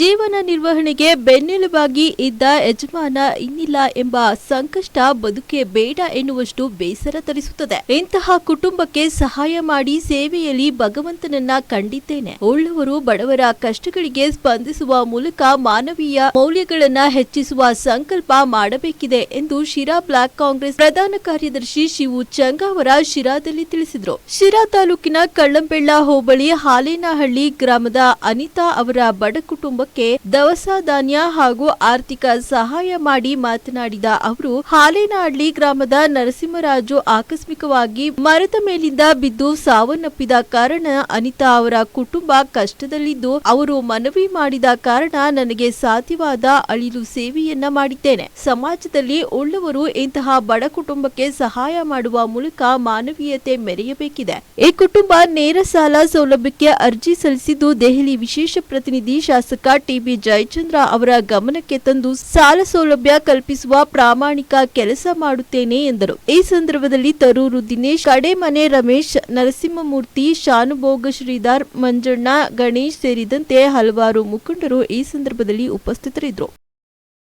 ಜೀವನ ನಿರ್ವಹಣೆಗೆ ಬೆನ್ನೆಲುಬಾಗಿ ಇದ್ದ ಯಜಮಾನ ಇನ್ನಿಲ್ಲ ಎಂಬ ಸಂಕಷ್ಟ ಬದುಕೆ ಬೇಡ ಎನ್ನುವಷ್ಟು ಬೇಸರ ತರಿಸುತ್ತದೆ. ಇಂತಹ ಕುಟುಂಬಕ್ಕೆ ಸಹಾಯ ಮಾಡಿ ಸೇವೆಯಲ್ಲಿ ಭಗವಂತನನ್ನ ಕಂಡಿದ್ದೇನೆ. ಉಳ್ಳವರು ಬಡವರ ಕಷ್ಟಗಳಿಗೆ ಸ್ಪಂದಿಸುವ ಮೂಲಕ ಮಾನವೀಯ ಮೌಲ್ಯಗಳನ್ನ ಹೆಚ್ಚಿಸುವ ಸಂಕಲ್ಪ ಮಾಡಬೇಕಿದೆ ಎಂದು ಶಿರಾ ಬ್ಲಾಕ್ ಕಾಂಗ್ರೆಸ್ ಪ್ರಧಾನ ಕಾರ್ಯದರ್ಶಿ ಶಿವು ಚಂಗಾವರ ಶಿರಾದಲ್ಲಿ ತಿಳಿಸಿದರು. ಶಿರಾ ತಾಲೂಕಿನ ಕಳ್ಳಂಬೆಳ್ಳ ಹೋಬಳಿ ಹಾಲೇನಹಳ್ಳಿ ಗ್ರಾಮದ ಅನಿತಾ ಅವರ ಬಡ ಕುಟುಂಬಕ್ಕೆ ದವಸ ಧಾನ್ಯ ಹಾಗೂ ಆರ್ಥಿಕ ಸಹಾಯ ಮಾಡಿ ಮಾತನಾಡಿದ ಅವರು, ಹಾಲೇನಹಳ್ಳಿ ಗ್ರಾಮದ ನರಸಿಂಹರಾಜು ಆಕಸ್ಮಿಕವಾಗಿ ಮರದ ಮೇಲಿಂದ ಬಿದ್ದು ಸಾವನ್ನಪ್ಪಿದ ಕಾರಣ ಅನಿತಾ ಅವರ ಕುಟುಂಬ ಕಷ್ಟದಲ್ಲಿದ್ದು, ಅವರು ಮನವಿ ಮಾಡಿದ ಕಾರಣ ನನಗೆ ಸಾಧ್ಯವಾದ ಅಳಿಲು ಸೇವೆಯನ್ನ ಮಾಡಿದ್ದೇನೆ. ಸಮಾಜದಲ್ಲಿ ಉಳ್ಳವರು ಇಂತಹ ಬಡ ಕುಟುಂಬಕ್ಕೆ ಸಹಾಯ ಮಾಡುವ ಮೂಲಕ ಮಾನವೀಯತೆ ಮೆರೆಯಬೇಕಿದೆ. ಈ ಕುಟುಂಬ ನೇರ ಸಾಲ ಸೌಲಭ್ಯಕ್ಕೆ ಅರ್ಜಿ ಸಲ್ಲಿಸಿದ್ದು, ದೆಹಲಿ ವಿಶೇಷ ಪ್ರತಿನಿಧಿ ಶಾಸಕ ಟಿಬಿ ಜಯಚಂದ್ರ ಅವರ ಗಮನಕ್ಕೆ ತಂದು ಸಾಲ ಸೌಲಭ್ಯ ಕಲ್ಪಿಸುವ ಪ್ರಾಮಾಣಿಕ ಕೆಲಸ ಮಾಡುತ್ತೇನೆ ಎಂದರು. ಈ ಸಂದರ್ಭದಲ್ಲಿ ತರೂರು ದಿನೇಶ್, ಕಡೆಮನೆ ರಮೇಶ್, ನರಸಿಂಹಮೂರ್ತಿ, ಶಾನುಭೋಗ ಶ್ರೀಧರ್, ಮಂಜಣ್ಣ, ಗಣೇಶ್ ಸೇರಿದಂತೆ ಹಲವಾರು ಮುಖಂಡರು ಈ ಸಂದರ್ಭದಲ್ಲಿ ಉಪಸ್ಥಿತರಿದ್ದರು.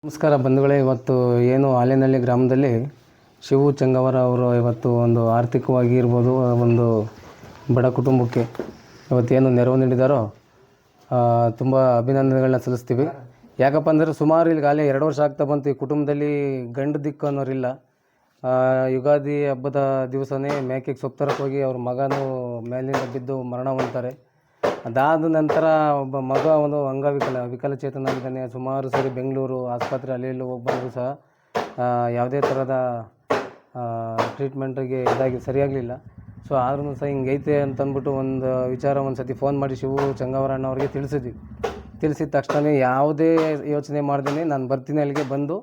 ನಮಸ್ಕಾರ ಬಂಧುಗಳೇ, ಇವತ್ತು ಏನು ಹಾಲೇನಹಳ್ಳಿ ಗ್ರಾಮದಲ್ಲಿ ಶಿವು ಚಂಗಾವರ ಅವರು ಇವತ್ತು ಒಂದು ಆರ್ಥಿಕವಾಗಿ ಇರ್ಬೋದು, ಒಂದು ಬಡ ಕುಟುಂಬಕ್ಕೆ ಇವತ್ತೇನು ನೆರವು ನೀಡಿದಾರೋ ತುಂಬ ಅಭಿನಂದನೆಗಳನ್ನ ಸಲ್ಲಿಸ್ತೀವಿ. ಯಾಕಪ್ಪ ಅಂದರೆ ಸುಮಾರು ಈಗಾಗಲೇ 2 ವರ್ಷ ಆಗ್ತಾ ಬಂತು. ಈ ಕುಟುಂಬದಲ್ಲಿ ಗಂಡು ದಿಕ್ಕು ಅನ್ನೋರಿಲ್ಲ. ಯುಗಾದಿ ಹಬ್ಬದ ದಿವಸನೇ ಮೇಕೆಗೆ ಸೊಪ್ಪು ತರಕ್ಕೆ ಹೋಗಿ ಅವ್ರ ಮಗನೂ ಮೇಲಿಂದ ಬಿದ್ದು ಮರಣ ಹೊಂದ್ತಾರೆ. ಅದಾದ ನಂತರ ಒಬ್ಬ ಮಗ ಒಂದು ವಿಕಲಚೇತನಾಗಿದ್ದಾನೆ. ಸುಮಾರು ಸರಿ ಬೆಂಗಳೂರು ಆಸ್ಪತ್ರೆ ಅಲ್ಲಿ ಹೋಗಿ ಬಂದರೂ ಸಹ ಯಾವುದೇ ಥರದ ಟ್ರೀಟ್ಮೆಂಟಿಗೆ ಸರಿಯಾಗಲಿಲ್ಲ. ಸೊ ಆದ್ರೂ ಸಹ ಹಿಂಗೈತೆ ಅಂತಂದ್ಬಿಟ್ಟು ಒಂದು ವಿಚಾರ ಒಂದು ಸತಿ ಫೋನ್ ಮಾಡಿ ಶಿವು ಚಂಗಾವರಣ್ಣವ್ರಿಗೆ ತಿಳಿಸಿದ ತಕ್ಷಣ ಯಾವುದೇ ಯೋಚನೆ ಮಾಡ್ದೇ ನಾನು ಬರ್ತೀನಿ, ಅಲ್ಲಿಗೆ ಬಂದು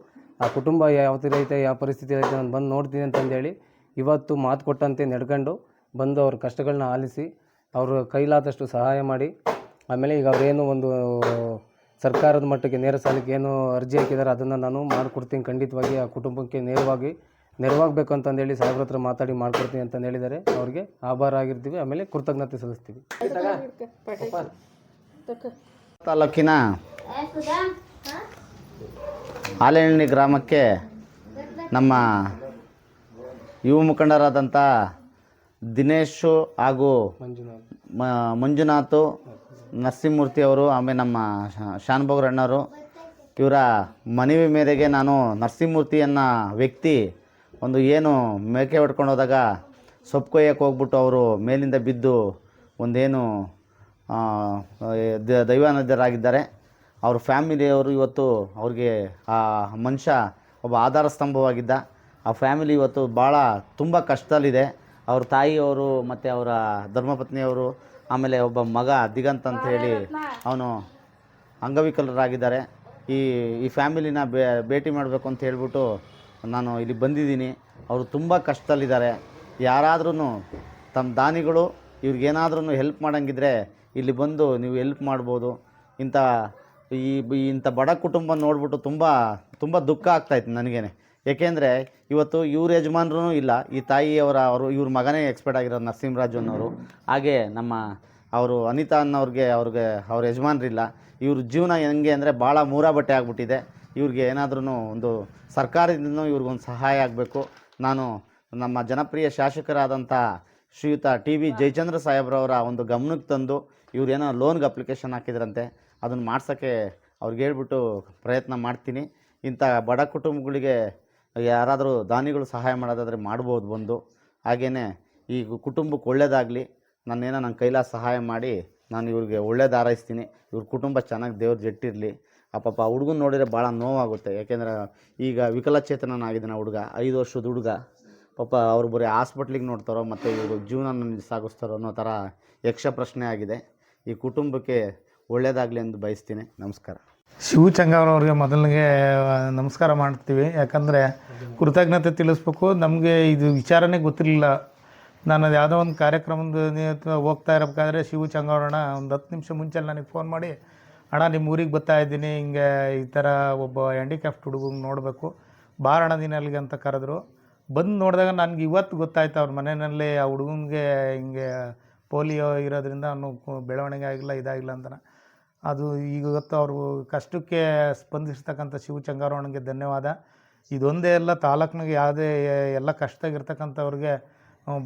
ಆ ಕುಟುಂಬ ಯಾವ ಥರ ಐತೆ, ಯಾವ ಪರಿಸ್ಥಿತಿ ಐತೆ ನಾನು ಬಂದು ನೋಡ್ತೀನಿ ಅಂತಂದೇಳಿ ಇವತ್ತು ಮಾತು ಕೊಟ್ಟಂತೆ ನಡ್ಕೊಂಡು ಬಂದು ಅವ್ರ ಕಷ್ಟಗಳನ್ನ ಆಲಿಸಿ ಅವರು ಕೈಲಾದಷ್ಟು ಸಹಾಯ ಮಾಡಿ, ಆಮೇಲೆ ಈಗ ಅವರೇನು ಒಂದು ಸರ್ಕಾರದ ಮಟ್ಟಕ್ಕೆ ನೇರ ಸಾಲಕ್ಕೆ ಏನು ಅರ್ಜಿ ಹಾಕಿದ್ದಾರೆ ಅದನ್ನು ನಾನು ಮಾಡಿಕೊಡ್ತೀನಿ. ಖಂಡಿತವಾಗಿ ಆ ಕುಟುಂಬಕ್ಕೆ ನೆರವಾಗಬೇಕು ಅಂತಂದೇಳಿ ಸಾಹೇಬ್ರ ಹತ್ರ ಮಾತಾಡಿ ಮಾಡಿಕೊಡ್ತೀನಿ ಅಂತಂದು ಹೇಳಿದ್ದಾರೆ. ಅವ್ರಿಗೆ ಆಭಾರ ಆಗಿರ್ತೀವಿ, ಆಮೇಲೆ ಕೃತಜ್ಞತೆ ಸಲ್ಲಿಸ್ತೀವಿ. ತಾಲೂಕಿನ ಹಾಲೇನಹಳ್ಳಿ ಗ್ರಾಮಕ್ಕೆ ನಮ್ಮ ಯುವ ಮುಖಂಡರಾದಂಥ ದಿನೇಶು ಹಾಗೂ ಮಂಜುನಾಥ್, ನರಸಿಂಹಮೂರ್ತಿ ಅವರು, ಆಮೇಲೆ ನಮ್ಮ ಶಾನುಭೋಗರಣ್ಣವರು ಇವರ ಮನವಿ ಮೇರೆಗೆ ನಾನು ನರಸಿಂಹಮೂರ್ತಿಯನ್ನ ವ್ಯಕ್ತಿ ಒಂದು ಏನು ಮೇಕೆ ಹೊಡ್ಕೊಂಡು ಹೋದಾಗ ಸೊಪ್ಪು ಕೊಯ್ಯಕ್ಕೆ ಹೋಗ್ಬಿಟ್ಟು ಅವರು ಮೇಲಿಂದ ಬಿದ್ದು ಒಂದೇನು ದೈವಾನಂದರಾಗಿದ್ದಾರೆ. ಅವ್ರ ಫ್ಯಾಮಿಲಿಯವರು ಇವತ್ತು ಅವ್ರಿಗೆ ಆ ಮನುಷ್ಯ ಒಬ್ಬ ಆಧಾರ ಸ್ತಂಭವಾಗಿದ್ದ. ಆ ಫ್ಯಾಮಿಲಿ ಇವತ್ತು ಭಾಳ ತುಂಬ ಕಷ್ಟದಲ್ಲಿದೆ. ಅವ್ರ ತಾಯಿಯವರು ಮತ್ತು ಅವರ ಧರ್ಮಪತ್ನಿಯವರು, ಆಮೇಲೆ ಒಬ್ಬ ಮಗ ದಿಗಂತ್ ಅಂತ ಹೇಳಿ ಅವನು ಅಂಗವಿಕಲರಾಗಿದ್ದಾರೆ. ಈ ಫ್ಯಾಮಿಲಿನ ಭೇಟಿ ಮಾಡಬೇಕು ಅಂತ ಹೇಳ್ಬಿಟ್ಟು ನಾನು ಇಲ್ಲಿ ಬಂದಿದ್ದೀನಿ. ಅವರು ತುಂಬ ಕಷ್ಟದಲ್ಲಿದ್ದಾರೆ. ಯಾರಾದ್ರೂ ತಮ್ಮ ದಾನಿಗಳು ಇವ್ರಿಗೇನಾದ್ರೂ ಹೆಲ್ಪ್ ಮಾಡೋಂಗಿದ್ರೆ ಇಲ್ಲಿ ಬಂದು ನೀವು ಹೆಲ್ಪ್ ಮಾಡ್ಬೋದು. ಇಂಥ ಬಡ ಕುಟುಂಬ ನೋಡ್ಬಿಟ್ಟು ತುಂಬ ದುಃಖ ಆಗ್ತಾಯಿತ್ತು ನನಗೇನೆ. ಏಕೆಂದರೆ ಇವತ್ತು ಇವ್ರ ಯಜಮಾನ್ರೂ ಇಲ್ಲ, ಈ ತಾಯಿಯವರು ಇವ್ರ ಮಗನೇ ಎಕ್ಸ್ಪರ್ಟ್ ಆಗಿರೋದು ನರಸಿಂಹರಾಜು ಅನ್ನೋರು. ಹಾಗೆ ಅವರು ಅನಿತಾ ಅನ್ನೋರಿಗೆ ಅವ್ರ ಯಜಮಾನ್ರಿಲ್ಲ. ಇವ್ರ ಜೀವನ ಹೆಂಗೆ ಅಂದರೆ ಭಾಳ ಮೂರಾಬಟ್ಟೆ ಆಗಿಬಿಟ್ಟಿದೆ. ಇವ್ರಿಗೆ ಏನಾದ್ರೂ ಒಂದು ಸರ್ಕಾರದಿಂದ ಇವ್ರಿಗೊಂದು ಸಹಾಯ ಆಗಬೇಕು. ನಾನು ನಮ್ಮ ಜನಪ್ರಿಯ ಶಾಸಕರಾದಂಥ ಶ್ರೀಯುತ ಟಿ.ವಿ. ಜಯಚಂದ್ರ ಸಾಹೇಬ್ರವರ ಒಂದು ಗಮನಕ್ಕೆ ತಂದು ಇವ್ರೇನೋ ಲೋನ್ಗೆ ಅಪ್ಲಿಕೇಶನ್ ಹಾಕಿದ್ರಂತೆ, ಅದನ್ನು ಮಾಡ್ಸೋಕ್ಕೆ ಅವ್ರಿಗೆ ಹೇಳ್ಬಿಟ್ಟು ಪ್ರಯತ್ನ ಮಾಡ್ತೀನಿ. ಇಂಥ ಬಡ ಕುಟುಂಬಗಳಿಗೆ ಯಾರಾದರೂ ದಾನಿಗಳು ಸಹಾಯ ಮಾಡೋದಾದರೆ ಮಾಡ್ಬೋದು ಬಂದು. ಹಾಗೆಯೇ ಈ ಕುಟುಂಬಕ್ಕೆ ಒಳ್ಳೆಯದಾಗಲಿ, ನನ್ನ ಕೈಲಾದ ಸಹಾಯ ಮಾಡಿ ನಾನು ಇವ್ರಿಗೆ ಒಳ್ಳೇದು ಹಾರೈಸ್ತೀನಿ. ಇವ್ರ ಕುಟುಂಬ ಚೆನ್ನಾಗಿ ದೇವ್ರ ಜಟ್ಟಿರಲಿ. ಪಾಪ ಹುಡುಗನ ನೋಡಿದರೆ ಭಾಳ ನೋವಾಗುತ್ತೆ. ಯಾಕೆಂದರೆ ಈಗ ವಿಕಲಚೇತನನಾಗಿದ್ದಾನೆ ಹುಡುಗ, 5 ವರ್ಷದ ಹುಡುಗ. ಪಾಪ ಅವ್ರು ಬರೀ ಹಾಸ್ಪಿಟ್ಲಿಗೆ ನೋಡ್ತಾರೋ ಮತ್ತು ಇವರು ಜೀವನ ಸಾಗಿಸ್ತಾರೋ ಅನ್ನೋ ಥರ ಯಕ್ಷ ಪ್ರಶ್ನೆ ಆಗಿದೆ. ಈ ಕುಟುಂಬಕ್ಕೆ ಒಳ್ಳೆಯದಾಗಲಿ ಎಂದು ಬಯಸ್ತೀನಿ. ನಮಸ್ಕಾರ. ಶಿವು ಚಂಗಾವರವ್ರಿಗೆ ಮೊದಲಿಗೆ ನಮಸ್ಕಾರ ಮಾಡ್ತೀವಿ. ಯಾಕಂದರೆ ಕೃತಜ್ಞತೆ ತಿಳಿಸ್ಬೇಕು. ನಮಗೆ ಇದು ವಿಚಾರನೇ ಗೊತ್ತಿರಲಿಲ್ಲ. ನಾನು ಅದು ಯಾವುದೋ ಒಂದು ಕಾರ್ಯಕ್ರಮದ ಹೋಗ್ತಾ ಇರಬೇಕಾದ್ರೆ ಶಿವು ಚಂಗಾವರಣ್ಣ ಒಂದು 10 ನಿಮಿಷ ಮುಂಚೆ ನನಗೆ ಫೋನ್ ಮಾಡಿ, ಅಣ್ಣ ನಿಮ್ಮ ಊರಿಗೆ ಬರ್ತಾ ಇದ್ದೀನಿ, ಹಿಂಗೆ ಈ ಥರ ಒಬ್ಬ ಹ್ಯಾಂಡಿಕ್ಯಾಪ್ಟ್ ಹುಡುಗಂಗೆ ನೋಡಬೇಕು, ಬಾರಣ ದಿನ ಅಲ್ಲಿಗೆ ಅಂತ ಕರೆದ್ರು. ಬಂದು ನೋಡಿದಾಗ ನನಗೆ ಇವತ್ತು ಗೊತ್ತಾಯ್ತು ಅವ್ರ ಮನೆಯಲ್ಲಿ ಆ ಹುಡುಗನಿಗೆ ಹಿಂಗೆ ಪೋಲಿಯೋ ಇರೋದ್ರಿಂದ ಅವನು ಬೆಳವಣಿಗೆ ಆಗಿಲ್ಲ, ಇದಾಗಿಲ್ಲ ಅಂತ. ಅದು ಇವತ್ತು ಅವರು ಕಷ್ಟಕ್ಕೆ ಸ್ಪಂದಿಸ್ತಕ್ಕಂಥ ಶಿವ ಚಂಗಾರಣ್ಣಗೆ ಧನ್ಯವಾದ. ಇದೊಂದೇ ಎಲ್ಲ ತಾಲೂಕಿನಾಗೆ ಯಾವುದೇ ಎಲ್ಲ ಕಷ್ಟದಾಗಿರ್ತಕ್ಕಂಥವ್ರಿಗೆ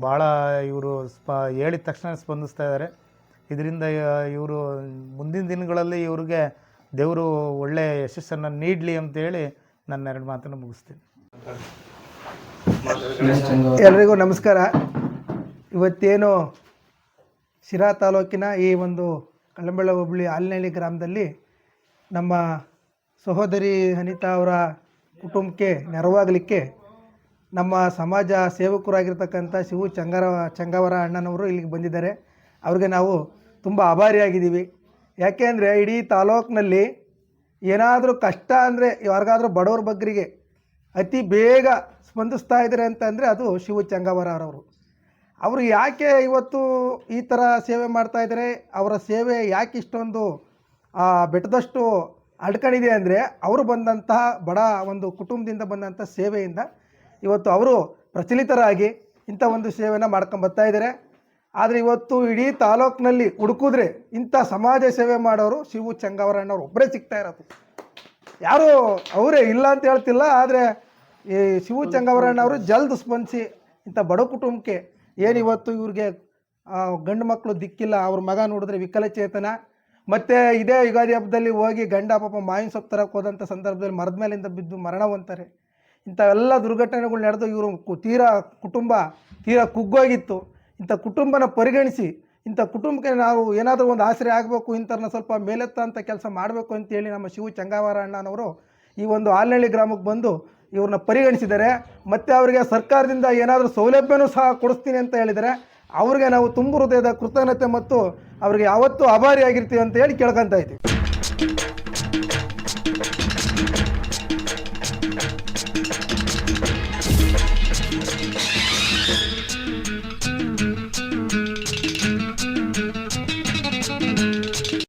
ಭಾಳ ಇವರು ಹೇಳಿದ ತಕ್ಷಣ ಸ್ಪಂದಿಸ್ತಾ ಇದ್ದಾರೆ. ಇದರಿಂದ ಇವರು ಮುಂದಿನ ದಿನಗಳಲ್ಲಿ ಇವ್ರಿಗೆ ದೇವರು ಒಳ್ಳೆಯ ಯಶಸ್ಸನ್ನು ನೀಡಲಿ ಅಂತೇಳಿ ನನ್ನ 2 ಮಾತನ್ನು ಮುಗಿಸ್ತೀನಿ. ಎಲ್ರಿಗೂ ನಮಸ್ಕಾರ. ಇವತ್ತೇನು ಶಿರಾ ತಾಲೂಕಿನ ಈ ಒಂದು ಕಳ್ಳಂಬೆಳ ಹೋಬಳಿ ಆಲ್ನಹಳ್ಳಿ ಗ್ರಾಮದಲ್ಲಿ ನಮ್ಮ ಸಹೋದರಿ ಅನಿತಾ ಅವರ ಕುಟುಂಬಕ್ಕೆ ನೆರವಾಗಲಿಕ್ಕೆ ನಮ್ಮ ಸಮಾಜ ಸೇವಕರಾಗಿರ್ತಕ್ಕಂಥ ಶಿವು ಚಂಗಾವರ ಅಣ್ಣನವರು ಇಲ್ಲಿಗೆ ಬಂದಿದ್ದಾರೆ. ಅವ್ರಿಗೆ ನಾವು ತುಂಬ ಆಭಾರಿಯಾಗಿದ್ದೀವಿ. ಯಾಕೆಂದರೆ ಇಡೀ ತಾಲೂಕಿನಲ್ಲಿ ಏನಾದರೂ ಕಷ್ಟ ಅಂದರೆ ಯಾರಿಗಾದ್ರೂ ಬಡವ್ರ ಬಗ್ಗರಿಗೆ ಅತಿ ಬೇಗ ಸ್ಪಂದಿಸ್ತಾ ಇದ್ದಾರೆ ಅಂತಂದರೆ ಅದು ಶಿವು ಚಂಗಾವರವರು. ಅವರು ಯಾಕೆ ಇವತ್ತು ಈ ಥರ ಸೇವೆ ಮಾಡ್ತಾಯಿದ್ದಾರೆ, ಅವರ ಸೇವೆ ಯಾಕೆ ಇಷ್ಟೊಂದು ಬೆಟ್ಟದಷ್ಟು ಅಡ್ಕೊಂಡಿದೆ ಅಂದರೆ ಅವರು ಬಂದಂತಹ ಬಡ ಒಂದು ಕುಟುಂಬದಿಂದ ಬಂದಂಥ ಸೇವೆಯಿಂದ ಇವತ್ತು ಅವರು ಪ್ರಚಲಿತರಾಗಿ ಇಂಥ ಒಂದು ಸೇವೆನ ಮಾಡ್ಕೊಂಬರ್ತಾ ಇದ್ದಾರೆ. ಆದರೆ ಇವತ್ತು ಇಡೀ ತಾಲೂಕಿನಲ್ಲಿ ಹುಡುಕಿದ್ರೆ ಇಂಥ ಸಮಾಜ ಸೇವೆ ಮಾಡೋರು ಶಿವು ಚಂಗಾವರಣ್ಣವ್ರು ಒಬ್ಬರೇ ಸಿಗ್ತಾ ಇರೋದು. ಯಾರು ಅವರೇ ಇಲ್ಲ ಅಂತ ಹೇಳ್ತಿಲ್ಲ, ಆದರೆ ಈ ಶಿವು ಚಂಗಾವರಣ್ಣವರು ಜಲ್ದಿ ಸ್ಪಂದಿಸಿ ಇಂಥ ಬಡ ಕುಟುಂಬಕ್ಕೆ ಏನಿವತ್ತು ಇವ್ರಿಗೆ ಗಂಡು ಮಕ್ಕಳು ದಿಕ್ಕಿಲ್ಲ, ಅವ್ರ ಮಗ ನೋಡಿದ್ರೆ ವಿಕಲಚೇತನ, ಮತ್ತು ಇದೇ ಯುಗಾದಿ ಹಬ್ಬದಲ್ಲಿ ಹೋಗಿ ಗಂಡ ಪಾಪ ಮಾವಿನ ಸೊಪ್ಪು ತರಕ್ಕೆ ಹೋದಂಥ ಸಂದರ್ಭದಲ್ಲಿ ಮರದ ಮೇಲಿಂದ ಬಿದ್ದು ಮರಣ ಹೊಂತಾರೆ. ಇಂಥವೆಲ್ಲ ದುರ್ಘಟನೆಗಳು ನಡೆದು ಇವರು ಕುಟುಂಬ ತೀರಾ ಕುಗ್ಗೋಗಿತ್ತು. ಇಂಥ ಕುಟುಂಬನ ಪರಿಗಣಿಸಿ ಇಂಥ ಕುಟುಂಬಕ್ಕೆ ನಾವು ಏನಾದರೂ ಒಂದು ಆಸರೆ ಆಗಬೇಕು, ಇಂಥವ್ರನ್ನ ಸ್ವಲ್ಪ ಮೇಲೆತ್ತಂಥ ಕೆಲಸ ಮಾಡಬೇಕು ಅಂತೇಳಿ ನಮ್ಮ ಶಿವು ಚಂಗಾವರ ಅಣ್ಣನವರು ಈ ಒಂದು ಆಲ್ನಹಳ್ಳಿ ಗ್ರಾಮಕ್ಕೆ ಬಂದು ಇವ್ರನ್ನ ಪರಿಗಣಿಸಿದ್ದಾರೆ. ಮತ್ತು ಅವರಿಗೆ ಸರ್ಕಾರದಿಂದ ಏನಾದರೂ ಸೌಲಭ್ಯನೂ ಸಹ ಕೊಡಿಸ್ತೀನಿ ಅಂತ ಹೇಳಿದ್ದಾರೆ. ಅವ್ರಿಗೆ ನಾವು ತುಂಬ ಹೃದಯದ ಕೃತಜ್ಞತೆ ಮತ್ತು ಅವ್ರಿಗೆ ಯಾವತ್ತೂ ಆಭಾರಿಯಾಗಿರ್ತೀವಿ ಅಂತ ಹೇಳಿ ಕೇಳ್ಕೊತಾ ಇದ್ದೀವಿ.